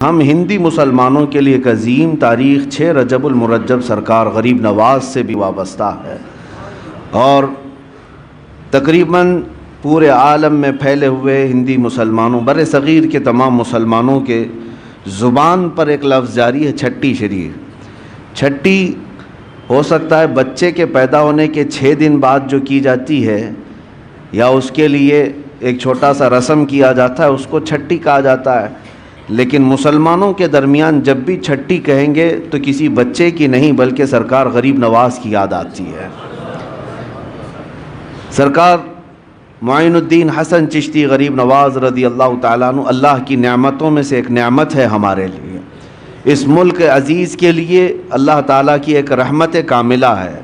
ہم ہندی مسلمانوں کے لیے ایک عظیم تاریخ 6 رجب المرجب سرکار غریب نواز سے بھی وابستہ ہے، اور تقریباً پورے عالم میں پھیلے ہوئے ہندی مسلمانوں، بر صغیر کے تمام مسلمانوں کے زبان پر ایک لفظ جاری ہے، چھٹی شریف۔ چھٹی ہو سکتا ہے بچے کے پیدا ہونے کے 6 دن بعد جو کی جاتی ہے، یا اس کے لیے ایک چھوٹا سا رسم کیا جاتا ہے، اس کو چھٹی کہا جاتا ہے، لیکن مسلمانوں کے درمیان جب بھی چھٹی کہیں گے تو کسی بچے کی نہیں بلکہ سرکار غریب نواز کی یاد آتی ہے۔ سرکار معین الدین حسن چشتی غریب نواز رضی اللہ تعالیٰ عنہ اللہ کی نعمتوں میں سے ایک نعمت ہے ہمارے لیے۔ اس ملک عزیز کے لیے اللہ تعالیٰ کی ایک رحمت کاملہ ہے،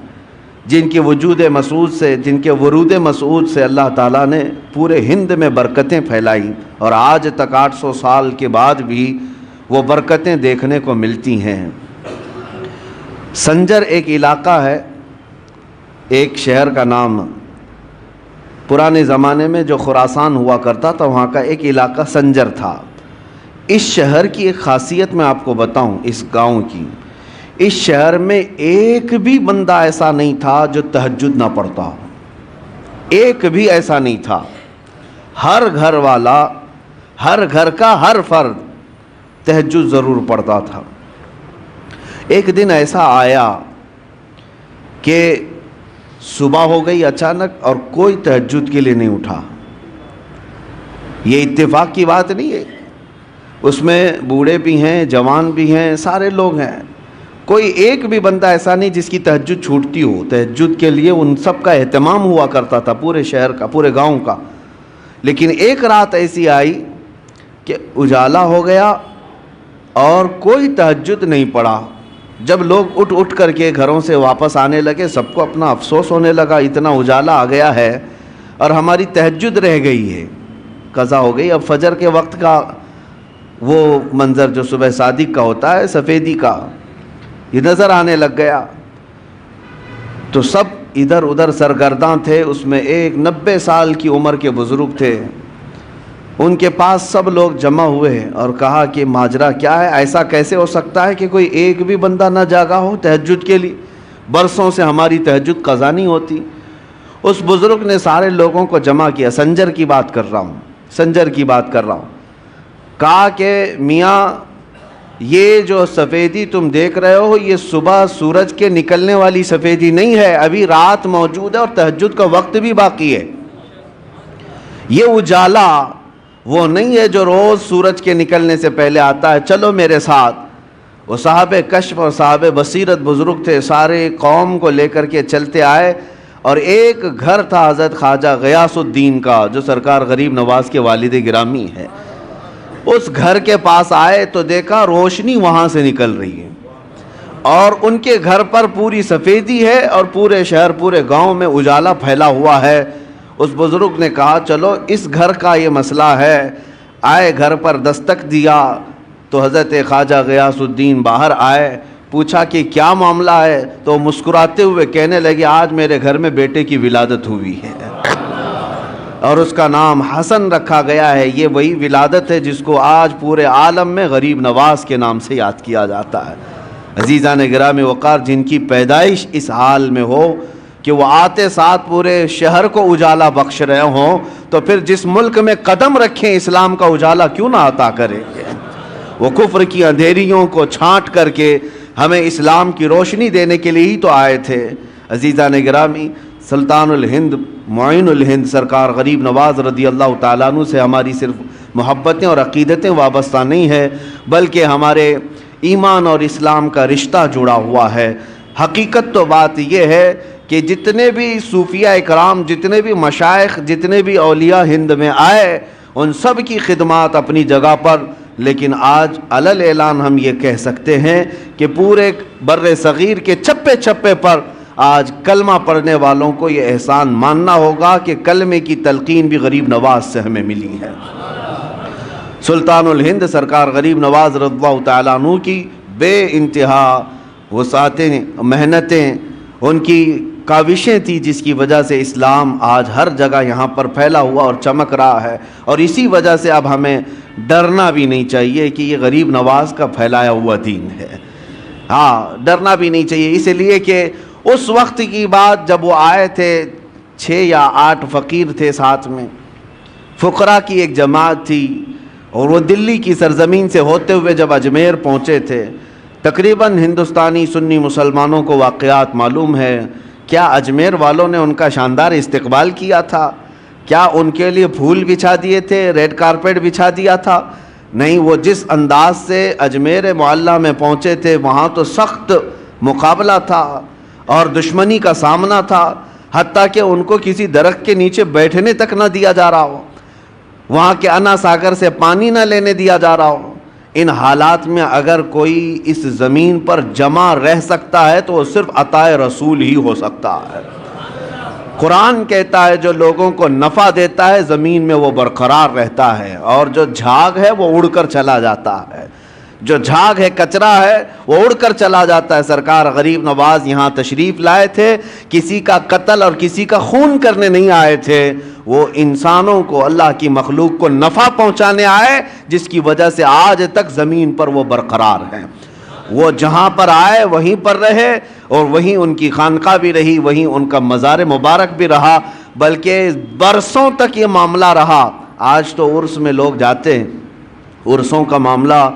جن کے وجود مسعود سے، جن کے ورود مسعود سے اللہ تعالیٰ نے پورے ہند میں برکتیں پھیلائیں، اور آج تک 800 سال کے بعد بھی وہ برکتیں دیکھنے کو ملتی ہیں۔ سنجر ایک علاقہ ہے، ایک شہر کا نام، پرانے زمانے میں جو خراسان ہوا کرتا تھا وہاں کا ایک علاقہ سنجر تھا۔ اس شہر کی ایک خاصیت میں آپ کو بتاؤں، اس گاؤں کی، اس شہر میں ایک بھی بندہ ایسا نہیں تھا جو تہجد نہ پڑھتا ہو، ایک بھی ایسا نہیں تھا۔ ہر گھر والا، ہر گھر کا ہر فرد تہجد ضرور پڑھتا تھا۔ ایک دن ایسا آیا کہ صبح ہو گئی اچانک اور کوئی تہجد کے لیے نہیں اٹھا۔ یہ اتفاق کی بات نہیں ہے، اس میں بوڑھے بھی ہیں، جوان بھی ہیں، سارے لوگ ہیں، کوئی ایک بھی بندہ ایسا نہیں جس کی تہجد چھوٹتی ہو۔ تہجد کے لیے ان سب کا اہتمام ہوا کرتا تھا، پورے شہر کا، پورے گاؤں کا۔ لیکن ایک رات ایسی آئی کہ اجالا ہو گیا اور کوئی تہجد نہیں پڑا۔ جب لوگ اٹھ کر کے گھروں سے واپس آنے لگے، سب کو اپنا افسوس ہونے لگا، اتنا اجالا آ گیا ہے اور ہماری تہجد رہ گئی ہے، قضا ہو گئی۔ اب فجر کے وقت کا وہ منظر جو صبح صادق کا ہوتا ہے، سفیدی کا، یہ نظر آنے لگ گیا۔ تو سب ادھر ادھر سرگرداں تھے۔ اس میں ایک 90 سال کی عمر کے بزرگ تھے، ان کے پاس سب لوگ جمع ہوئے اور کہا کہ ماجرا کیا ہے، ایسا کیسے ہو سکتا ہے کہ کوئی ایک بھی بندہ نہ جاگا ہو تہجد کے لیے؟ برسوں سے ہماری تہجد قضا نہیں ہوتی۔ اس بزرگ نے سارے لوگوں کو جمع کیا، سنجر کی بات کر رہا ہوں، سنجر کی بات کر رہا ہوں، کہا کہ میاں یہ جو سفیدی تم دیکھ رہے ہو، یہ صبح سورج کے نکلنے والی سفیدی نہیں ہے، ابھی رات موجود ہے اور تہجد کا وقت بھی باقی ہے۔ یہ اجالا وہ نہیں ہے جو روز سورج کے نکلنے سے پہلے آتا ہے، چلو میرے ساتھ۔ وہ صاحب کشف اور صاحب بصیرت بزرگ تھے، سارے قوم کو لے کر کے چلتے آئے، اور ایک گھر تھا حضرت خواجہ غیاث الدین کا جو سرکار غریب نواز کے والد گرامی ہے۔ اس گھر کے پاس آئے تو دیکھا روشنی وہاں سے نکل رہی ہے، اور ان کے گھر پر پوری سفیدی ہے اور پورے شہر، پورے گاؤں میں اجالا پھیلا ہوا ہے۔ اس بزرگ نے کہا چلو اس گھر کا یہ مسئلہ ہے۔ آئے، گھر پر دستک دیا تو حضرت خواجہ غیاث الدین باہر آئے، پوچھا کہ کیا معاملہ ہے؟ تو مسکراتے ہوئے کہنے لگے آج میرے گھر میں بیٹے کی ولادت ہوئی ہے، اور اس کا نام حسن رکھا گیا ہے۔ یہ وہی ولادت ہے جس کو آج پورے عالم میں غریب نواز کے نام سے یاد کیا جاتا ہے۔ عزیزان گرامی وقار، جن کی پیدائش اس حال میں ہو کہ وہ آتے ساتھ پورے شہر کو اجالا بخش رہے ہوں، تو پھر جس ملک میں قدم رکھیں اسلام کا اجالا کیوں نہ عطا کرے گے؟ وہ کفر کی اندھیریوں کو چھانٹ کر کے ہمیں اسلام کی روشنی دینے کے لیے ہی تو آئے تھے۔ عزیزان گرامی، سلطان الہند معین الہند سرکار غریب نواز رضی اللہ تعالیٰ عنہ سے ہماری صرف محبتیں اور عقیدتیں وابستہ نہیں ہے، بلکہ ہمارے ایمان اور اسلام کا رشتہ جڑا ہوا ہے۔ حقیقت تو بات یہ ہے کہ جتنے بھی صوفیہ اکرام، جتنے بھی مشائخ، جتنے بھی اولیاء ہند میں آئے، ان سب کی خدمات اپنی جگہ پر، لیکن آج علل اعلان ہم یہ کہہ سکتے ہیں کہ پورے بر صغیر کے چپے چپے پر آج کلمہ پڑھنے والوں کو یہ احسان ماننا ہوگا کہ کلمے کی تلقین بھی غریب نواز سے ہمیں ملی ہے۔ سلطان الہند سرکار غریب نواز رضی اللہ تعالیٰ عنہ کی بے انتہا وسعتیں، محنتیں، ان کی کاوشیں تھیں جس کی وجہ سے اسلام آج ہر جگہ یہاں پر پھیلا ہوا اور چمک رہا ہے، اور اسی وجہ سے اب ہمیں ڈرنا بھی نہیں چاہیے کہ یہ غریب نواز کا پھیلایا ہوا دین ہے۔ ہاں، ڈرنا بھی نہیں چاہیے، اس لیے کہ اس وقت کی بات جب وہ آئے تھے 6 یا 8 فقیر تھے ساتھ میں، فقراء کی ایک جماعت تھی، اور وہ دلی کی سرزمین سے ہوتے ہوئے جب اجمیر پہنچے تھے، تقریباً ہندوستانی سنی مسلمانوں کو واقعات معلوم ہے، کیا اجمیر والوں نے ان کا شاندار استقبال کیا تھا؟ کیا ان کے لیے پھول بچھا دیے تھے، ریڈ کارپیٹ بچھا دیا تھا؟ نہیں، وہ جس انداز سے اجمیر معلیٰ میں پہنچے تھے وہاں تو سخت مقابلہ تھا اور دشمنی کا سامنا تھا، حتیٰ کہ ان کو کسی درخت کے نیچے بیٹھنے تک نہ دیا جا رہا ہو، وہاں کے انا ساگر سے پانی نہ لینے دیا جا رہا ہو۔ ان حالات میں اگر کوئی اس زمین پر جمع رہ سکتا ہے تو وہ صرف عطائے رسول ہی ہو سکتا ہے۔ قرآن کہتا ہے جو لوگوں کو نفع دیتا ہے زمین میں وہ برقرار رہتا ہے، اور جو جھاگ ہے وہ اڑ کر چلا جاتا ہے، جو جھاگ ہے، کچرا ہے، وہ اڑ کر چلا جاتا ہے۔ سرکار غریب نواز یہاں تشریف لائے تھے، کسی کا قتل اور کسی کا خون کرنے نہیں آئے تھے، وہ انسانوں کو، اللہ کی مخلوق کو نفع پہنچانے آئے، جس کی وجہ سے آج تک زمین پر وہ برقرار ہیں۔ وہ جہاں پر آئے وہیں پر رہے، اور وہیں ان کی خانقاہ بھی رہی، وہیں ان کا مزار مبارک بھی رہا، بلکہ برسوں تک یہ معاملہ رہا۔ آج تو عرس میں لوگ جاتے ہیں، عرسوں کا معاملہ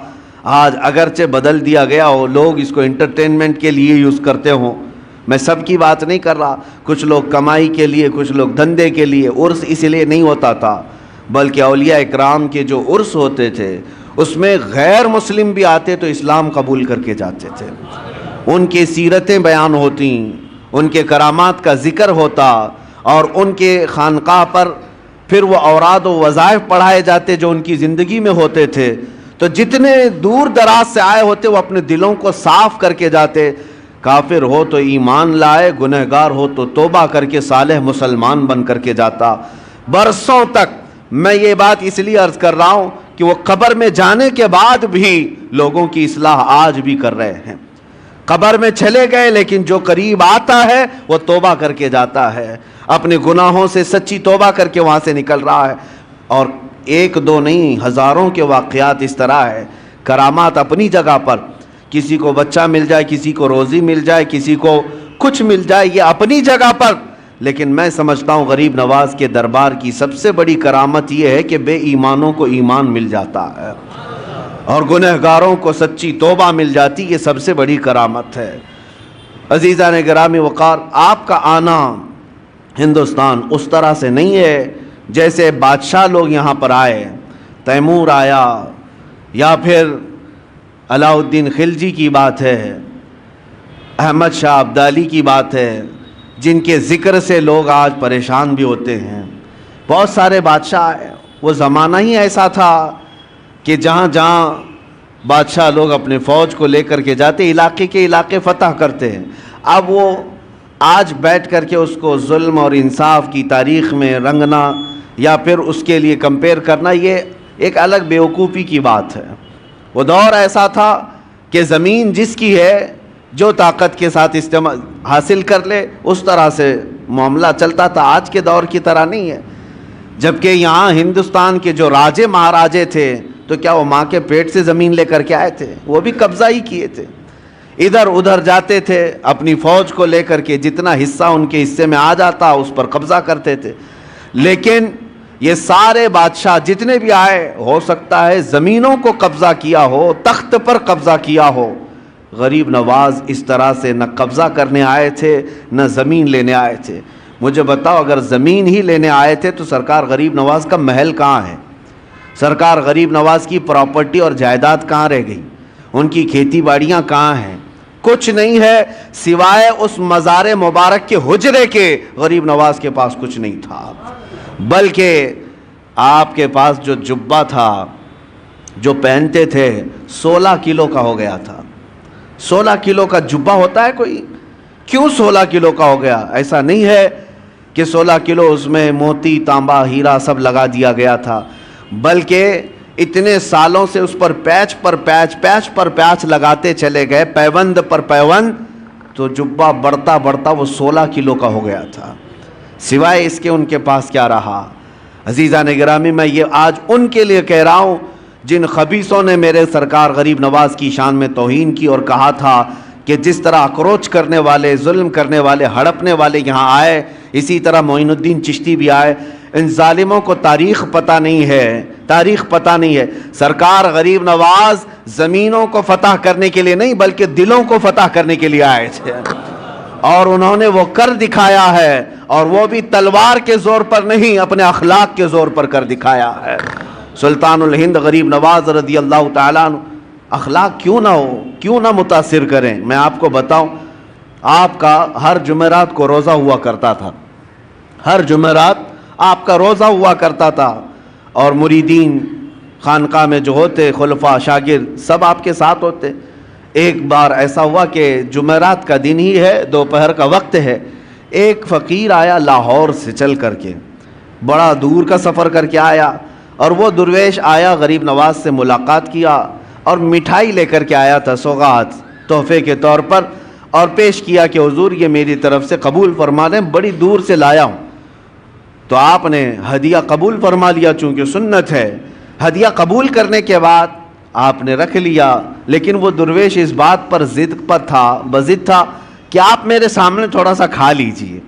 آج اگرچہ بدل دیا گیا ہو، لوگ اس کو انٹرٹینمنٹ کے لیے یوز کرتے ہوں، میں سب کی بات نہیں کر رہا، کچھ لوگ کمائی کے لیے، کچھ لوگ دھندے کے لیے۔ عرس اس لیے نہیں ہوتا تھا، بلکہ اولیاء اکرام کے جو عرس ہوتے تھے اس میں غیر مسلم بھی آتے تو اسلام قبول کر کے جاتے تھے، ان کی سیرتیں بیان ہوتی، ان کے کرامات کا ذکر ہوتا، اور ان کے خانقاہ پر پھر وہ اوراد و وظائف پڑھائے جاتے جو ان کی زندگی میں ہوتے تھے۔ تو جتنے دور دراز سے آئے ہوتے وہ اپنے دلوں کو صاف کر کے جاتے، کافر ہو تو ایمان لائے، گنہگار ہو تو توبہ کر کے صالح مسلمان بن کر کے جاتا۔ برسوں تک میں یہ بات اس لیے عرض کر رہا ہوں کہ وہ قبر میں جانے کے بعد بھی لوگوں کی اصلاح آج بھی کر رہے ہیں۔ قبر میں چلے گئے لیکن جو قریب آتا ہے وہ توبہ کر کے جاتا ہے، اپنے گناہوں سے سچی توبہ کر کے وہاں سے نکل رہا ہے۔ اور ایک دو نہیں، ہزاروں کے واقعات اس طرح ہے، کرامات اپنی جگہ پر، کسی کو بچہ مل جائے، کسی کو روزی مل جائے، کسی کو کچھ مل جائے، یہ اپنی جگہ پر۔ لیکن میں سمجھتا ہوں غریب نواز کے دربار کی سب سے بڑی کرامت یہ ہے کہ بے ایمانوں کو ایمان مل جاتا ہے اور گنہگاروں کو سچی توبہ مل جاتی، یہ سب سے بڑی کرامت ہے۔ عزیزان گرامی وقار، آپ کا آنا ہندوستان اس طرح سے نہیں ہے جیسے بادشاہ لوگ یہاں پر آئے، تیمور آیا یا پھر علاء الدین خلجی کی بات ہے، احمد شاہ ابدالی کی بات ہے، جن کے ذکر سے لوگ آج پریشان بھی ہوتے ہیں۔ بہت سارے بادشاہ آئے، وہ زمانہ ہی ایسا تھا کہ جہاں جہاں بادشاہ لوگ اپنے فوج کو لے کر کے جاتے، علاقے کے علاقے فتح کرتے ہیں۔ اب وہ آج بیٹھ کر کے اس کو ظلم اور انصاف کی تاریخ میں رنگنا یا پھر اس کے لیے کمپیئر کرنا، یہ ایک الگ بیوقوفی کی بات ہے۔ وہ دور ایسا تھا کہ زمین جس کی ہے جو طاقت کے ساتھ استعمال حاصل کر لے، اس طرح سے معاملہ چلتا تھا، آج کے دور کی طرح نہیں ہے۔ جبکہ یہاں ہندوستان کے جو راجے مہاراجے تھے تو کیا وہ ماں کے پیٹ سے زمین لے کر کے آئے تھے؟ وہ بھی قبضہ ہی کیے تھے، ادھر ادھر جاتے تھے اپنی فوج کو لے کر کے، جتنا حصہ ان کے حصے میں آ جاتا اس پر قبضہ کرتے تھے۔ لیکن یہ سارے بادشاہ جتنے بھی آئے، ہو سکتا ہے زمینوں کو قبضہ کیا ہو، تخت پر قبضہ کیا ہو، غریب نواز اس طرح سے نہ قبضہ کرنے آئے تھے نہ زمین لینے آئے تھے۔ مجھے بتاؤ، اگر زمین ہی لینے آئے تھے تو سرکار غریب نواز کا محل کہاں ہے؟ سرکار غریب نواز کی پراپرٹی اور جائیداد کہاں رہ گئی؟ ان کی کھیتی باڑیاں کہاں ہیں؟ کچھ نہیں ہے سوائے اس مزار مبارک کے حجرے کے، غریب نواز کے پاس کچھ نہیں تھا۔ بلکہ آپ کے پاس جو جبہ تھا جو پہنتے تھے 16 کلو کا ہو گیا تھا۔ 16 کلو کا جبہ ہوتا ہے کوئی؟ کیوں 16 کلو کا ہو گیا؟ ایسا نہیں ہے کہ 16 کلو اس میں موتی تانبا ہیرا سب لگا دیا گیا تھا، بلکہ اتنے سالوں سے اس پر پیچ پر پیچ لگاتے چلے گئے، پیوند پر پیوند، تو جبہ بڑھتا بڑھتا وہ 16 کلو کا ہو گیا تھا. سوائے اس کے ان کے پاس کیا رہا؟ عزیزان گرامی، میں یہ آج ان کے لیے کہہ رہا ہوں جن خبیثوں نے میرے سرکار غریب نواز کی شان میں توہین کی اور کہا تھا کہ جس طرح اکروچ کرنے والے، ظلم کرنے والے، ہڑپنے والے یہاں آئے، اسی طرح معین الدین چشتی بھی آئے. ان ظالموں کو تاریخ پتہ نہیں ہے، تاریخ پتہ نہیں ہے. سرکار غریب نواز زمینوں کو فتح کرنے کے لیے نہیں بلکہ دلوں کو فتح کرنے کے لیے آئے تھے، اور انہوں نے وہ کر دکھایا ہے، اور وہ بھی تلوار کے زور پر نہیں، اپنے اخلاق کے زور پر کر دکھایا ہے. سلطان الہند غریب نواز رضی اللہ تعالیٰ عنہ اخلاق کیوں نہ ہو، کیوں نہ متاثر کریں. میں آپ کو بتاؤں، آپ کا ہر جمعرات کو روزہ ہوا کرتا تھا، ہر جمعرات آپ کا روزہ ہوا کرتا تھا، اور مریدین خانقاہ میں جو ہوتے، خلفاء، شاگرد، سب آپ کے ساتھ ہوتے. ایک بار ایسا ہوا کہ جمعرات کا دن ہی ہے، دوپہر کا وقت ہے، ایک فقیر آیا لاہور سے چل کر کے، بڑا دور کا سفر کر کے آیا، اور وہ درویش آیا، غریب نواز سے ملاقات کیا اور مٹھائی لے کر کے آیا تھا، سوغات تحفے کے طور پر، اور پیش کیا کہ حضور یہ میری طرف سے قبول فرما دیں، بڑی دور سے لایا ہوں. تو آپ نے ہدیہ قبول فرما لیا، چونکہ سنت ہے. ہدیہ قبول کرنے کے بعد آپ نے رکھ لیا، لیکن وہ درویش اس بات پر بضد تھا کہ آپ میرے سامنے تھوڑا سا کھا لیجئے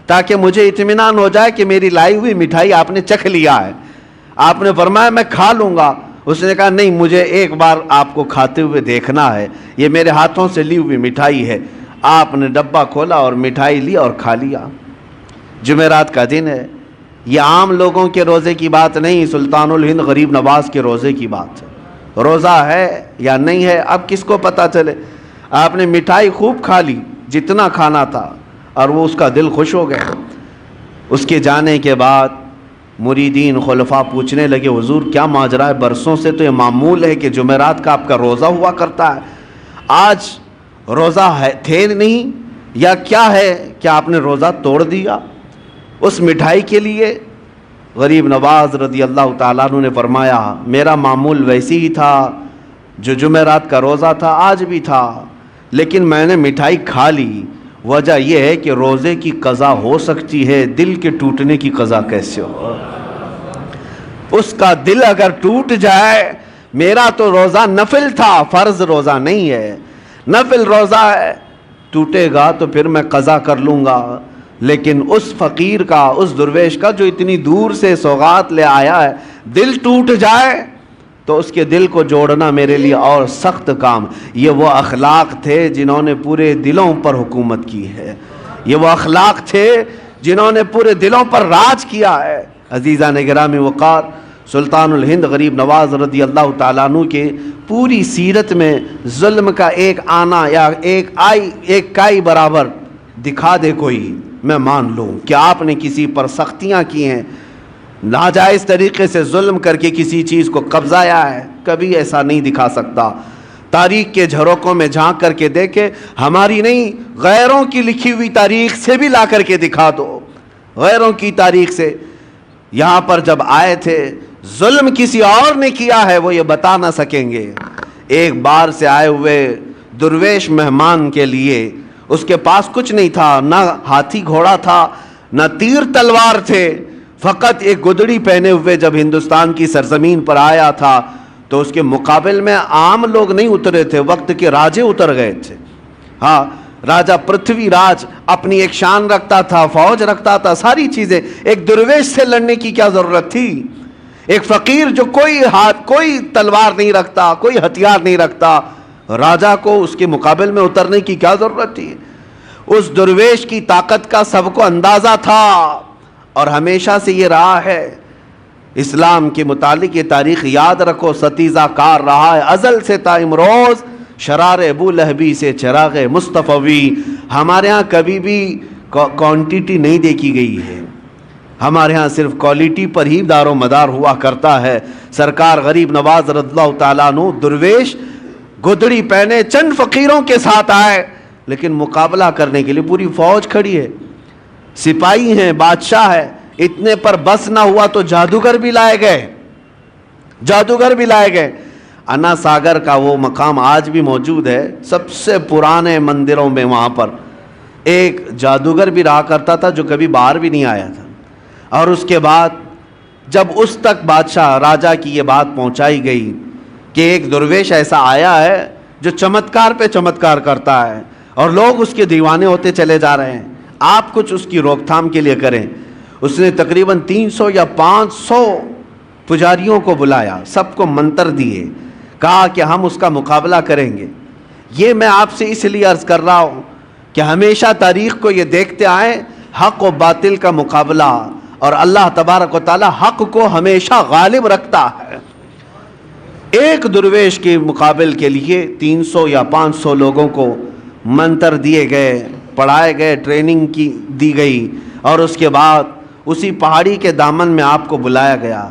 تاکہ مجھے اطمینان ہو جائے کہ میری لائی ہوئی مٹھائی آپ نے چکھ لیا ہے. آپ نے فرمایا میں کھا لوں گا. اس نے کہا نہیں، مجھے ایک بار آپ کو کھاتے ہوئے دیکھنا ہے، یہ میرے ہاتھوں سے لی ہوئی مٹھائی ہے. آپ نے ڈبہ کھولا اور مٹھائی لی اور کھا لیا. جمعرات کا دن ہے، یہ عام لوگوں کے روزے کی بات نہیں، سلطان الہند غریب نواز کے روزے کی بات ہے. روزہ ہے یا نہیں ہے اب کس کو پتہ چلے. آپ نے مٹھائی خوب کھا لی، جتنا کھانا تھا، اور وہ اس کا دل خوش ہو گیا. اس کے جانے کے بعد مریدین خلفاء پوچھنے لگے حضور کیا ماجرا ہے؟ برسوں سے تو یہ معمول ہے کہ جمعرات کا آپ کا روزہ ہوا کرتا ہے، آج روزہ تھے نہیں یا کیا ہے کہ آپ نے روزہ توڑ دیا اس مٹھائی کے لیے؟ غریب نواز رضی اللہ تعالیٰ عنہ نے فرمایا میرا معمول ویسی ہی تھا، جو جمعرات کا روزہ تھا آج بھی تھا، لیکن میں نے مٹھائی کھا لی. وجہ یہ ہے کہ روزے کی قضا ہو سکتی ہے، دل کے ٹوٹنے کی قضا کیسے ہو؟ اس کا دل اگر ٹوٹ جائے، میرا تو روزہ نفل تھا، فرض روزہ نہیں ہے، نفل روزہ ہے، ٹوٹے گا تو پھر میں قضا کر لوں گا. لیکن اس فقیر کا، اس درویش کا جو اتنی دور سے سوغات لے آیا ہے، دل ٹوٹ جائے تو اس کے دل کو جوڑنا میرے لیے اور سخت کام. یہ وہ اخلاق تھے جنہوں نے پورے دلوں پر حکومت کی ہے، یہ وہ اخلاق تھے جنہوں نے پورے دلوں پر راج کیا ہے. عزیزان گرامی وقار، سلطان الہند غریب نواز رضی اللہ تعالیٰ عنہ کے پوری سیرت میں ظلم کا ایک آنا یا ایک کائی برابر دکھا دے کوئی، میں مان لوں کہ آپ نے کسی پر سختیاں کی ہیں، ناجائز طریقے سے ظلم کر کے کسی چیز کو قبضایا ہے، کبھی ایسا نہیں دکھا سکتا. تاریخ کے جھروکوں میں جھانک کر کے دیکھے، ہماری نہیں غیروں کی لکھی ہوئی تاریخ سے بھی لا کر کے دکھا دو، غیروں کی تاریخ سے. یہاں پر جب آئے تھے ظلم کسی اور نے کیا ہے وہ یہ بتا نہ سکیں گے. ایک بار سے آئے ہوئے درویش مہمان کے لیے اس کے پاس کچھ نہیں تھا، نہ ہاتھی گھوڑا تھا، نہ تیر تلوار تھے، فقط ایک گدڑی پہنے ہوئے جب ہندوستان کی سرزمین پر آیا تھا تو اس کے مقابل میں عام لوگ نہیں اترے تھے، وقت کے راجے اتر گئے تھے. ہاں، راجہ پرتھوی راج اپنی ایک شان رکھتا تھا، فوج رکھتا تھا، ساری چیزیں. ایک درویش سے لڑنے کی کیا ضرورت تھی؟ ایک فقیر جو کوئی تلوار نہیں رکھتا، کوئی ہتھیار نہیں رکھتا، راجہ کو اس کے مقابل میں اترنے کی کیا ضرورت تھی؟ اس درویش کی طاقت کا سب کو اندازہ تھا، اور ہمیشہ سے یہ رہا ہے. اسلام کے متعلق یہ تاریخ یاد رکھو، ستیزہ کار رہا ہے ازل سے تا امروز، شرار ابو لہبی سے چراغ مصطفی. ہمارے ہاں کبھی بھی کوانٹیٹی نہیں دیکھی گئی ہے، ہمارے ہاں صرف کوالٹی پر ہی دار و مدار ہوا کرتا ہے. سرکار غریب نواز رضی اللہ تعالیٰ عنہ درویش گدڑی پہنے چند فقیروں کے ساتھ آئے، لیکن مقابلہ کرنے کے لیے پوری فوج کھڑی ہے، سپاہی ہیں، بادشاہ ہے. اتنے پر بس نہ ہوا تو جادوگر بھی لائے گئے. انا ساگر کا وہ مقام آج بھی موجود ہے، سب سے پرانے مندروں میں وہاں پر ایک جادوگر بھی رہا کرتا تھا جو کبھی باہر بھی نہیں آیا تھا، اور اس کے بعد جب اس تک بادشاہ راجہ کی یہ بات پہنچائی گئی کہ ایک درویش ایسا آیا ہے جو چمتکار پہ چمتکار کرتا ہے اور لوگ اس کے دیوانے ہوتے چلے جا رہے ہیں، آپ کچھ اس کی روک تھام کے لیے کریں۔ اس نے تقریباً 300 یا 500 پجاریوں کو بلایا، سب کو منتر دیے، کہا کہ ہم اس کا مقابلہ کریں گے۔ یہ میں آپ سے اس لیے عرض کر رہا ہوں کہ ہمیشہ تاریخ کو یہ دیکھتے آئیں حق و باطل کا مقابلہ، اور اللہ تبارک و تعالی حق کو ہمیشہ غالب رکھتا ہے۔ ایک درویش کے مقابل کے لیے 300 یا 500 لوگوں کو منتر دیے گئے، پڑھائے گئے، ٹریننگ کی دی گئی، اور اس کے بعد اسی پہاڑی کے دامن میں آپ کو بلایا گیا۔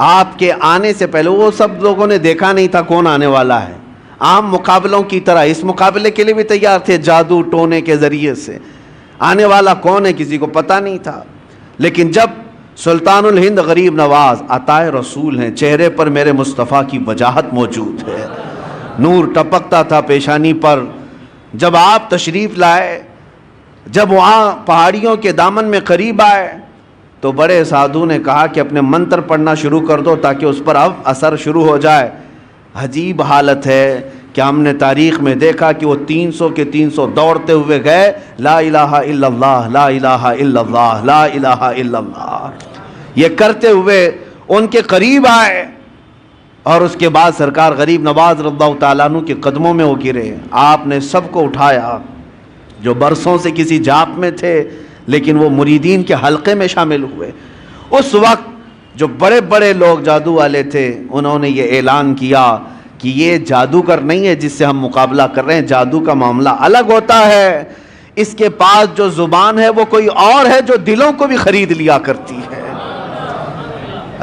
آپ کے آنے سے پہلے وہ سب لوگوں نے دیکھا نہیں تھا کون آنے والا ہے، عام مقابلوں کی طرح اس مقابلے کے لیے بھی تیار تھے، جادو ٹونے کے ذریعے سے آنے والا کون ہے کسی کو پتہ نہیں تھا۔ لیکن جب سلطان الہند غریب نواز عطائے رسول ہیں، چہرے پر میرے مصطفیٰ کی وجاہت موجود ہے، نور ٹپکتا تھا پیشانی پر، جب آپ تشریف لائے، جب وہاں پہاڑیوں کے دامن میں قریب آئے تو بڑے سادھو نے کہا کہ اپنے منتر پڑھنا شروع کر دو تاکہ اس پر اب اثر شروع ہو جائے۔ عجیب حالت ہے کہ ہم نے تاریخ میں دیکھا کہ وہ 300 کے 300 دوڑتے ہوئے گئے، لا الہ الا اللہ، لا الہ الا اللہ، لا الہ الا اللہ، یہ کرتے ہوئے ان کے قریب آئے، اور اس کے بعد سرکار غریب نواز رضی اللہ تعالیٰ عنہ کے قدموں میں وہ گرے۔ آپ نے سب کو اٹھایا جو برسوں سے کسی جاپ میں تھے لیکن وہ مریدین کے حلقے میں شامل ہوئے۔ اس وقت جو بڑے بڑے لوگ جادو والے تھے انہوں نے یہ اعلان کیا کہ یہ جادوگر نہیں ہے جس سے ہم مقابلہ کر رہے ہیں، جادو کا معاملہ الگ ہوتا ہے، اس کے پاس جو زبان ہے وہ کوئی اور ہے جو دلوں کو بھی خرید لیا کرتی ہے۔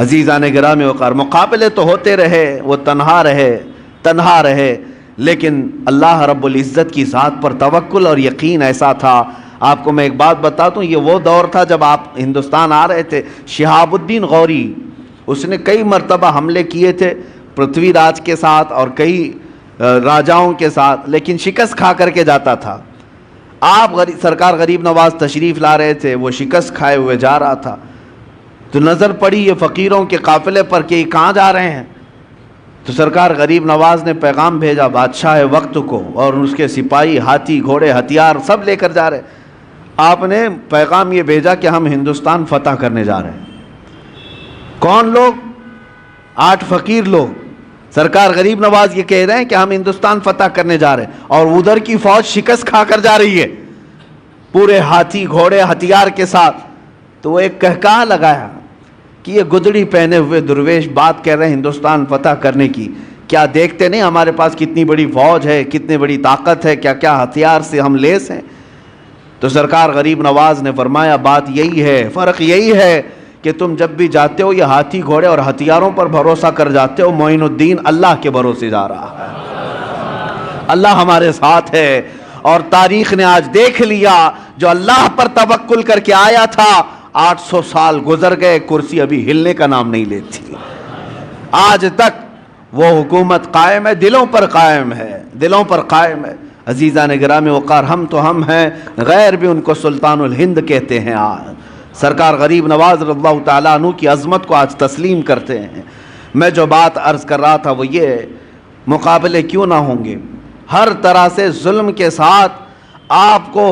عزیزان گرامی وقار، مقابلے تو ہوتے رہے، وہ تنہا رہے، لیکن اللہ رب العزت کی ذات پر توکل اور یقین ایسا تھا۔ آپ کو میں ایک بات بتا دوں، یہ وہ دور تھا جب آپ ہندوستان آ رہے تھے، شہاب الدین غوری اس نے کئی مرتبہ حملے کیے تھے پرتھوی راج کے ساتھ اور کئی راجاؤں کے ساتھ، لیکن شکست کھا کر کے جاتا تھا۔ آپ سرکار غریب نواز تشریف لا رہے تھے، وہ شکست کھائے ہوئے جا رہا تھا، تو نظر پڑی یہ فقیروں کے قافلے پر کہ یہ کہاں جا رہے ہیں، تو سرکار غریب نواز نے پیغام بھیجا بادشاہ وقت کو، اور اس کے سپاہی ہاتھی گھوڑے ہتھیار سب لے کر جا رہے۔ آپ نے پیغام یہ بھیجا کہ ہم ہندوستان فتح کرنے جا رہے ہیں۔ کون لوگ؟ 8 فقیر لوگ۔ سرکار غریب نواز یہ کہہ رہے ہیں کہ ہم ہندوستان فتح کرنے جا رہے ہیں، اور ادھر کی فوج شکست کھا کر جا رہی ہے پورے ہاتھی گھوڑے ہتھیار کے ساتھ۔ تو وہ ایک کہکہا لگایا کہ یہ گدڑی پہنے ہوئے درویش بات کہہ رہے ہیں ہندوستان فتح کرنے کی، کیا دیکھتے نہیں ہمارے پاس کتنی بڑی فوج ہے، کتنی بڑی طاقت ہے، کیا کیا ہتھیار سے ہم لیس ہیں۔ تو سرکار غریب نواز نے فرمایا بات یہی ہے، فرق یہی ہے کہ تم جب بھی جاتے ہو یہ ہاتھی گھوڑے اور ہتھیاروں پر بھروسہ کر جاتے ہو، معین الدین اللہ کے بھروسے جا رہا ہے، اللہ ہمارے ساتھ ہے، اور تاریخ نے آج دیکھ لیا جو اللہ پر توکل کر کے آیا تھا 800 سال گزر گئے، کرسی ابھی ہلنے کا نام نہیں لیتی، آج تک وہ حکومت قائم ہے، دلوں پر قائم ہے، دلوں پر قائم ہے۔ عزیزان گرامی وقار، ہم تو ہم ہیں، غیر بھی ان کو سلطان الہند کہتے ہیں۔ آج سرکار غریب نواز رضی اللہ تعالیٰ عنہ کی عظمت کو آج تسلیم کرتے ہیں۔ میں جو بات عرض کر رہا تھا وہ یہ، مقابلے کیوں نہ ہوں گے، ہر طرح سے ظلم کے ساتھ آپ کو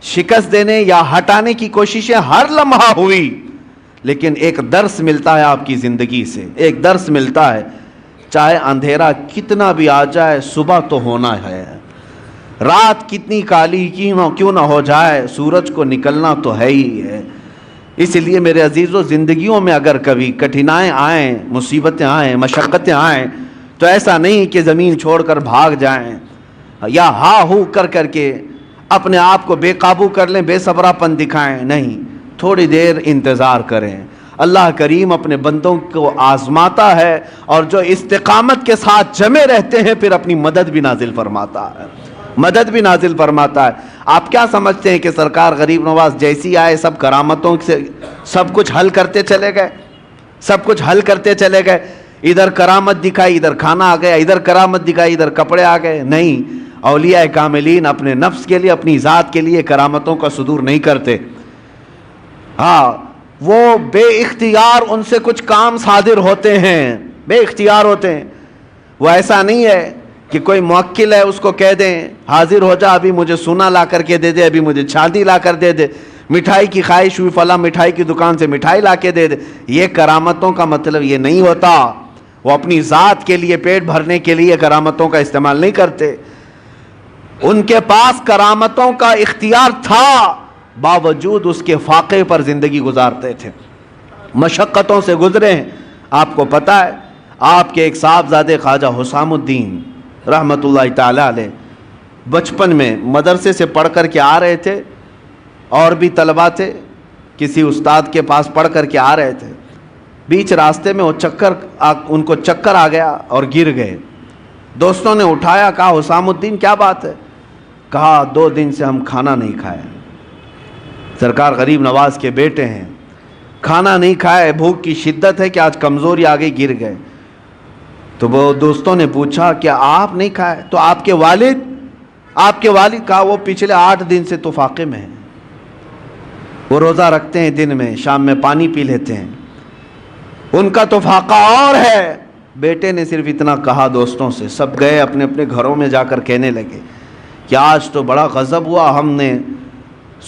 شکست دینے یا ہٹانے کی کوششیں ہر لمحہ ہوئی، لیکن ایک درس ملتا ہے آپ کی زندگی سے، ایک درس ملتا ہے، چاہے اندھیرا کتنا بھی آ جائے صبح تو ہونا ہے، رات کتنی کالی کیوں نہ ہو جائے سورج کو نکلنا تو ہے ہی ہے۔ اس لیے میرے عزیزو، زندگیوں میں اگر کبھی کٹھنائیں آئیں، مصیبتیں آئیں، مشقتیں آئیں، تو ایسا نہیں کہ زمین چھوڑ کر بھاگ جائیں یا ہا ہو کر کے اپنے آپ کو بے قابو کر لیں، بے صبرا پن دکھائیں، نہیں، تھوڑی دیر انتظار کریں۔ اللہ کریم اپنے بندوں کو آزماتا ہے، اور جو استقامت کے ساتھ جمے رہتے ہیں پھر اپنی مدد بھی نازل فرماتا ہے، مدد بھی نازل فرماتا ہے۔ آپ کیا سمجھتے ہیں کہ سرکار غریب نواز جیسی آئے سب کرامتوں سے سب کچھ حل کرتے چلے گئے، سب کچھ حل کرتے چلے گئے؟ ادھر کرامت دکھائی ادھر کھانا آ گیا, ادھر کرامت دکھائی ادھر کپڑے آ گئے. نہیں, اولیاء کاملین اپنے نفس کے لیے, اپنی ذات کے لیے کرامتوں کا صدور نہیں کرتے. ہاں, وہ بے اختیار ان سے کچھ کام صادر ہوتے ہیں, بے اختیار ہوتے ہیں. وہ ایسا نہیں ہے کہ کوئی موکل ہے اس کو کہہ دیں حاضر ہو جا, ابھی مجھے سونا لا کر کے دے دے, ابھی مجھے چاندی لا کر دے دے, مٹھائی کی خواہش ہوئی فلاں مٹھائی کی دکان سے مٹھائی لا کے دے دے. یہ کرامتوں کا مطلب یہ نہیں ہوتا. وہ اپنی ذات کے لیے, پیٹ بھرنے کے لیے کرامتوں کا استعمال نہیں کرتے. ان کے پاس کرامتوں کا اختیار تھا, باوجود اس کے فاقے پر زندگی گزارتے تھے, مشقتوں سے گزرے ہیں. آپ کو پتہ ہے آپ کے ایک صاحبزادے خواجہ حسام الدین رحمۃ اللہ تعالی علیہ بچپن میں مدرسے سے پڑھ کر کے آ رہے تھے, اور بھی طلباء تھے, کسی استاد کے پاس پڑھ کر کے آ رہے تھے. بیچ راستے میں ان کو چکر آ گیا اور گر گئے. دوستوں نے اٹھایا, کہا حسام الدین کیا بات ہے؟ کہا 2 دن سے ہم کھانا نہیں کھائے. سرکار غریب نواز کے بیٹے ہیں, کھانا نہیں کھائے, بھوک کی شدت ہے کہ آج کمزوری آ گئی, گر گئے. تو وہ دوستوں نے پوچھا کیا آپ نہیں کھائے؟ تو آپ کے والد کہا وہ پچھلے 8 دن سے تو فاقے میں ہیں, وہ روزہ رکھتے ہیں, دن میں شام میں پانی پی لیتے ہیں, ان کا تو فاقہ اور ہے. بیٹے نے صرف اتنا کہا دوستوں سے, سب گئے اپنے اپنے گھروں میں جا کر کہنے لگے کہ آج تو بڑا غضب ہوا, ہم نے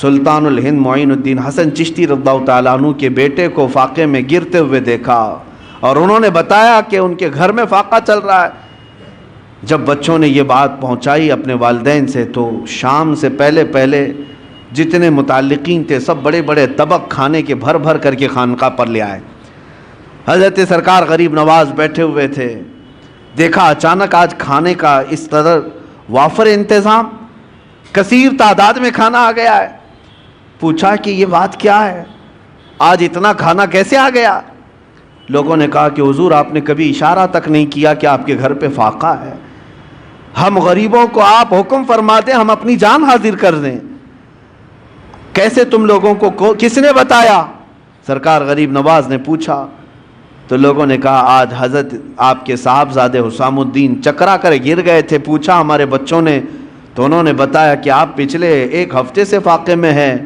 سلطان الہند معین الدین حسن چشتی رضی اللہ تعالیٰ عنہ کے بیٹے کو فاقے میں گرتے ہوئے دیکھا, اور انہوں نے بتایا کہ ان کے گھر میں فاقہ چل رہا ہے. جب بچوں نے یہ بات پہنچائی اپنے والدین سے, تو شام سے پہلے جتنے متعلقین تھے سب بڑے بڑے طبق کھانے کے بھر بھر کر کے خانقاہ پر لے آئے. حضرت سرکار غریب نواز بیٹھے ہوئے تھے, دیکھا اچانک آج کھانے کا اس قدر وافر انتظام, کثیر تعداد میں کھانا آ گیا ہے. پوچھا کہ یہ بات کیا ہے, آج اتنا کھانا کیسے آ گیا؟ لوگوں نے کہا کہ حضور آپ نے کبھی اشارہ تک نہیں کیا کہ آپ کے گھر پہ فاقہ ہے, ہم غریبوں کو آپ حکم فرما دیں ہم اپنی جان حاضر کر دیں, کیسے تم لوگوں کو کس نے بتایا؟ سرکار غریب نواز نے پوچھا. تو لوگوں نے کہا آج حضرت آپ کے صاحبزادے حسام الدین چکرا کر گر گئے تھے, پوچھا ہمارے بچوں نے, تو انہوں نے بتایا کہ آپ پچھلے 1 ہفتے سے فاقے میں ہیں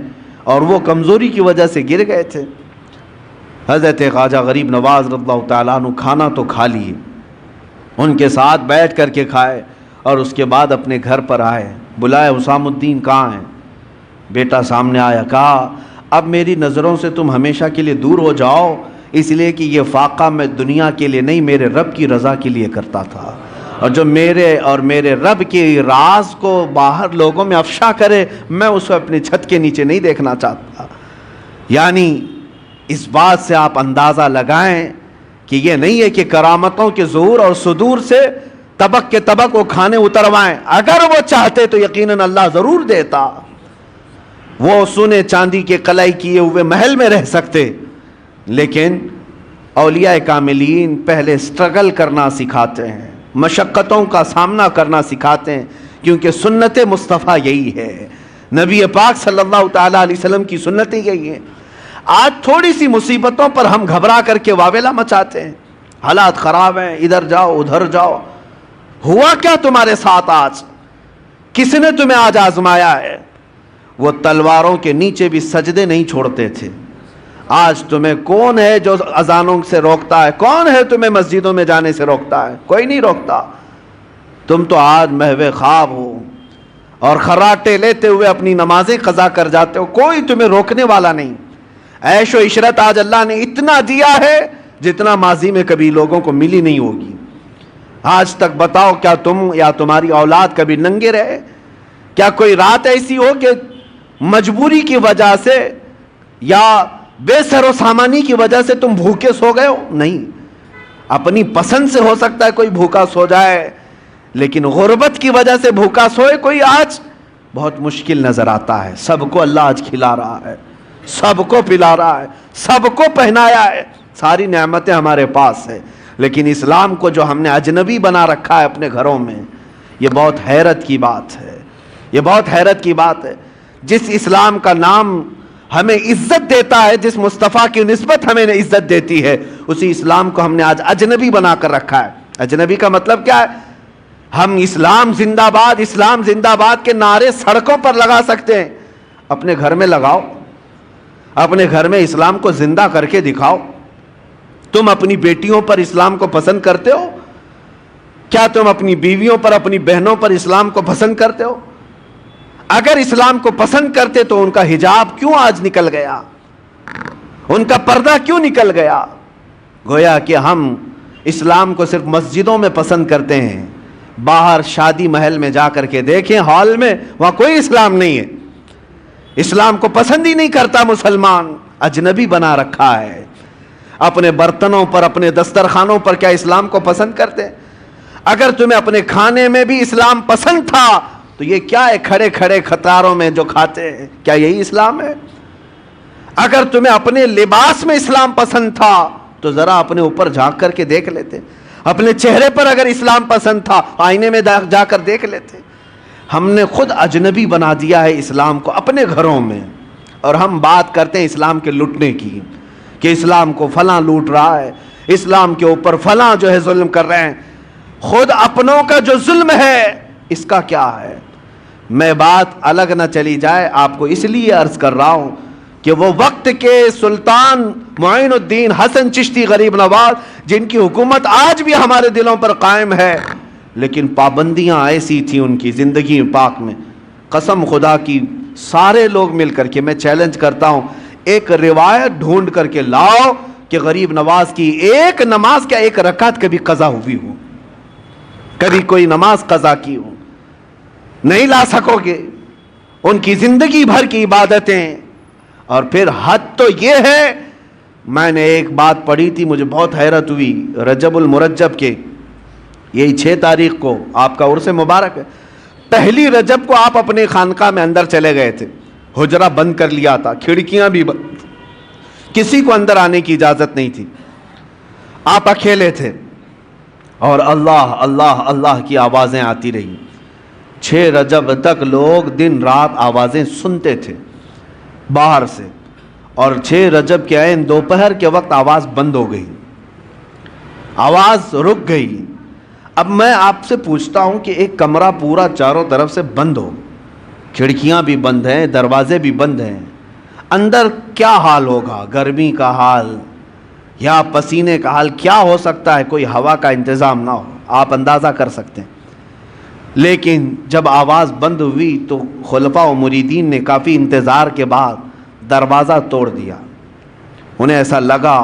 اور وہ کمزوری کی وجہ سے گر گئے تھے. حضرت خواجہ غریب نواز رضی اللہ تعالیٰ عنہ کھانا تو کھا لیے, ان کے ساتھ بیٹھ کر کے کھائے, اور اس کے بعد اپنے گھر پر آئے. بلائے حسام الدین کہاں ہیں؟ بیٹا سامنے آیا, کہا اب میری نظروں سے تم ہمیشہ کے لیے دور ہو جاؤ, اس لیے کہ یہ فاقہ میں دنیا کے لیے نہیں میرے رب کی رضا کے لیے کرتا تھا, اور جو میرے اور میرے رب کے راز کو باہر لوگوں میں افشا کرے میں اسے اپنے چھت کے نیچے نہیں دیکھنا چاہتا. یعنی اس بات سے آپ اندازہ لگائیں کہ یہ نہیں ہے کہ کرامتوں کے ظہور اور صدور سے طبق کے طبق وہ کھانے اتروائیں, اگر وہ چاہتے تو یقیناً اللہ ضرور دیتا. وہ سونے چاندی کے قلعے کیے ہوئے محل میں رہ سکتے, لیکن اولیاء کاملین پہلے سٹرگل کرنا سکھاتے ہیں, مشقتوں کا سامنا کرنا سکھاتے ہیں, کیونکہ سنت مصطفیٰ یہی ہے, نبی پاک صلی اللہ تعالیٰ علیہ وسلم کی سنت یہی ہے. آج تھوڑی سی مصیبتوں پر ہم گھبرا کر کے واویلا مچاتے ہیں, حالات خراب ہیں, ادھر جاؤ ادھر جاؤ. ہوا کیا تمہارے ساتھ آج؟ کس نے تمہیں آج آزمایا ہے؟ وہ تلواروں کے نیچے بھی سجدے نہیں چھوڑتے تھے. آج تمہیں کون ہے جو اذانوں سے روکتا ہے؟ کون ہے تمہیں مسجدوں میں جانے سے روکتا ہے؟ کوئی نہیں روکتا. تم تو آج محو خواب ہو اور خراٹے لیتے ہوئے اپنی نمازیں قضا کر جاتے ہو, کوئی تمہیں روکنے والا نہیں. عیش و عشرت آج اللہ نے اتنا دیا ہے جتنا ماضی میں کبھی لوگوں کو ملی نہیں ہوگی. آج تک بتاؤ کیا تم یا تمہاری اولاد کبھی ننگے رہے؟ کیا کوئی رات ایسی ہو کہ مجبوری کی وجہ سے یا بے سر و سامانی کی وجہ سے تم بھوکے سو گئے ہو؟ نہیں. اپنی پسند سے ہو سکتا ہے کوئی بھوکا سو جائے, لیکن غربت کی وجہ سے بھوکا سوئے کوئی آج بہت مشکل نظر آتا ہے. سب کو اللہ آج کھلا رہا ہے, سب کو پلا رہا ہے, سب کو پہنایا ہے, ساری نعمتیں ہمارے پاس ہیں, لیکن اسلام کو جو ہم نے اجنبی بنا رکھا ہے اپنے گھروں میں, یہ بہت حیرت کی بات ہے. یہ بہت حیرت کی بات ہے. جس اسلام کا نام ہمیں عزت دیتا ہے, جس مصطفیٰ کی نسبت ہمیں عزت دیتی ہے, اسی اسلام کو ہم نے آج اجنبی بنا کر رکھا ہے۔ اجنبی کا مطلب کیا ہے؟ ہم اسلام زندہ باد کے نعرے سڑکوں پر لگا سکتے ہیں، اپنے گھر میں لگاؤ، اپنے گھر میں اسلام کو زندہ کر کے دکھاؤ۔ تم اپنی بیٹیوں پر اسلام کو پسند کرتے ہو؟ کیا تم اپنی بیویوں پر، اپنی بہنوں پر اسلام کو پسند کرتے ہو؟ اگر اسلام کو پسند کرتے تو ان کا حجاب کیوں آج نکل گیا؟ ان کا پردہ کیوں نکل گیا؟ گویا کہ ہم اسلام کو صرف مسجدوں میں پسند کرتے ہیں، باہر شادی محل میں جا کر کے دیکھیں، ہال میں، وہاں کوئی اسلام نہیں ہے۔ اسلام کو پسند ہی نہیں کرتا مسلمان، اجنبی بنا رکھا ہے۔ اپنے برتنوں پر، اپنے دسترخوانوں پر کیا اسلام کو پسند کرتے؟ اگر تمہیں اپنے کھانے میں بھی اسلام پسند تھا تو یہ کیا ہے کھڑے کھڑے قطاروں میں جو کھاتے ہیں؟ کیا یہی اسلام ہے؟ اگر تمہیں اپنے لباس میں اسلام پسند تھا تو ذرا اپنے اوپر جھانک کر کے دیکھ لیتے، اپنے چہرے پر اگر اسلام پسند تھا آئینے میں جا کر دیکھ لیتے۔ ہم نے خود اجنبی بنا دیا ہے اسلام کو اپنے گھروں میں، اور ہم بات کرتے ہیں اسلام کے لٹنے کی، کہ اسلام کو فلاں لوٹ رہا ہے، اسلام کے اوپر فلاں جو ہے ظلم کر رہے ہیں۔ خود اپنوں کا جو ظلم ہے اس کا کیا ہے؟ میں بات الگ نہ چلی جائے، آپ کو اس لیے عرض کر رہا ہوں کہ وہ وقت کے سلطان معین الدین حسن چشتی غریب نواز، جن کی حکومت آج بھی ہمارے دلوں پر قائم ہے، لیکن پابندیاں ایسی تھیں ان کی زندگی پاک میں، قسم خدا کی سارے لوگ مل کر کے، میں چیلنج کرتا ہوں، ایک روایت ڈھونڈ کر کے لاؤ کہ غریب نواز کی ایک نماز کیا ایک رکعت کبھی قضا ہوئی ہو، کبھی کوئی نماز قضا کی ہو، نہیں لا سکو گے۔ ان کی زندگی بھر کی عبادتیں، اور پھر حد تو یہ ہے، میں نے ایک بات پڑھی تھی مجھے بہت حیرت ہوئی، رجب المرجب کے یہی 6 تاریخ کو آپ کا عرس مبارک ہے، پہلی رجب کو آپ اپنے خانقاہ میں اندر چلے گئے تھے، حجرہ بند کر لیا تھا، کھڑکیاں بھی بند، کسی کو اندر آنے کی اجازت نہیں تھی، آپ اکیلے تھے، اور اللہ اللہ اللہ کی آوازیں آتی رہی۔ 6 رجب تک لوگ دن رات آوازیں سنتے تھے باہر سے، اور 6 رجب کے عین دوپہر کے وقت آواز بند ہو گئی، آواز رک گئی۔ اب میں آپ سے پوچھتا ہوں کہ ایک کمرہ پورا چاروں طرف سے بند ہو، کھڑکیاں بھی بند ہیں، دروازے بھی بند ہیں، اندر کیا حال ہوگا؟ گرمی کا حال یا پسینے کا حال کیا ہو سکتا ہے؟ کوئی ہوا کا انتظام نہ ہو، آپ اندازہ کر سکتے ہیں۔ لیکن جب آواز بند ہوئی تو خلفاء و مریدین نے کافی انتظار کے بعد دروازہ توڑ دیا۔ انہیں ایسا لگا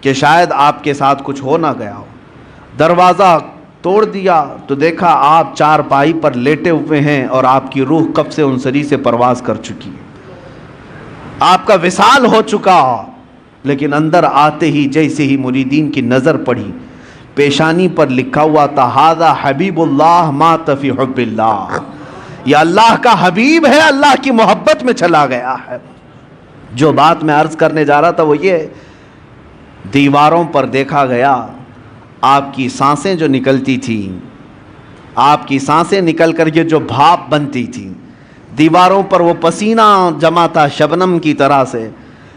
کہ شاید آپ کے ساتھ کچھ ہو نہ گیا ہو، دروازہ توڑ دیا تو دیکھا آپ چارپائی پر لیٹے ہوئے ہیں، اور آپ کی روح کب سے انصری سے پرواز کر چکی ہے، آپ کا وصال ہو چکا۔ لیکن اندر آتے ہی جیسے ہی مریدین کی نظر پڑی، پیشانی پر لکھا ہوا تھا ھذا حبیب اللہ مات فی حب اللہ، یہ اللہ کا حبیب ہے، اللہ کی محبت میں چلا گیا ہے۔ جو بات میں عرض کرنے جا رہا تھا وہ یہ، دیواروں پر دیکھا گیا آپ کی سانسیں جو نکلتی تھیں، آپ کی سانسیں نکل کر کے جو بھاپ بنتی تھی، دیواروں پر وہ پسینہ جمع تھا شبنم کی طرح سے،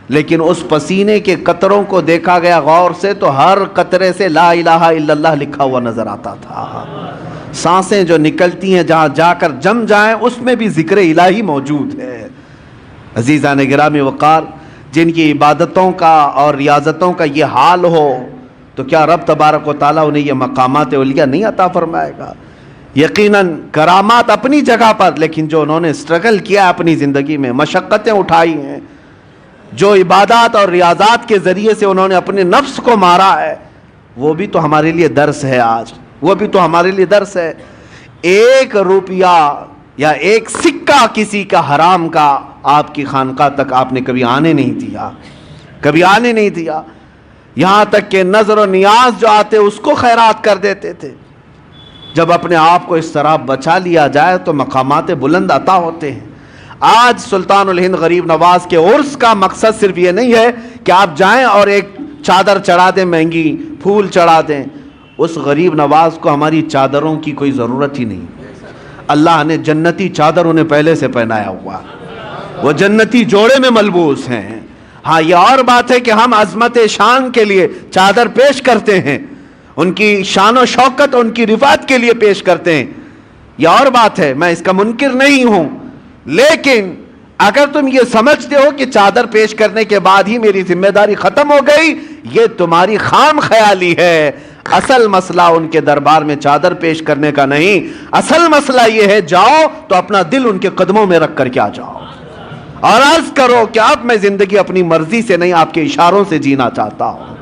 لیکن اس پسینے کے قطروں کو دیکھا گیا غور سے تو ہر قطرے سے لا الہ الا اللہ لکھا ہوا نظر آتا تھا۔ سانسیں جو نکلتی ہیں جہاں جا کر جم جائیں اس میں بھی ذکر الہی موجود ہے۔ عزیزان گرامی وقار، جن کی عبادتوں کا اور ریاضتوں کا یہ حال ہو تو کیا رب تبارک و تعالیٰ انہیں یہ مقامات علیہ نہیں عطا فرمائے گا؟ یقیناً کرامات اپنی جگہ پر، لیکن جو انہوں نے اسٹرگل کیا اپنی زندگی میں، مشقتیں اٹھائی ہیں، جو عبادات اور ریاضات کے ذریعے سے انہوں نے اپنے نفس کو مارا ہے، وہ بھی تو ہمارے لیے درس ہے آج، وہ بھی تو ہمارے لیے درس ہے۔ 1 روپیہ یا 1 سکہ کسی کا حرام کا آپ کی خانقاہ تک آپ نے کبھی آنے نہیں دیا، کبھی آنے نہیں دیا، یہاں تک کہ نظر و نیاز جو آتے اس کو خیرات کر دیتے تھے۔ جب اپنے آپ کو اس طرح بچا لیا جائے تو مقامات بلند عطا ہوتے ہیں۔ آج سلطان الہند غریب نواز کے عرس کا مقصد صرف یہ نہیں ہے کہ آپ جائیں اور ایک چادر چڑھا دیں، مہنگی پھول چڑھا دیں، اس غریب نواز کو ہماری چادروں کی کوئی ضرورت ہی نہیں۔ اللہ نے جنتی چادر انہیں پہلے سے پہنایا ہوا، وہ جنتی جوڑے میں ملبوس ہیں۔ ہاں یہ اور بات ہے کہ ہم عظمت شان کے لیے چادر پیش کرتے ہیں، ان کی شان و شوکت ان کی رفعت کے لیے پیش کرتے ہیں، یہ اور بات ہے، میں اس کا منکر نہیں ہوں. لیکن اگر تم یہ سمجھتے ہو کہ چادر پیش کرنے کے بعد ہی میری ذمہ داری ختم ہو گئی، یہ تمہاری خام خیالی ہے. اصل مسئلہ ان کے دربار میں چادر پیش کرنے کا نہیں، اصل مسئلہ یہ ہے جاؤ تو اپنا دل ان کے قدموں میں رکھ کر کے آ جاؤ اور عرض کرو کہ اب میں زندگی اپنی مرضی سے نہیں، آپ کے اشاروں سے جینا چاہتا ہوں.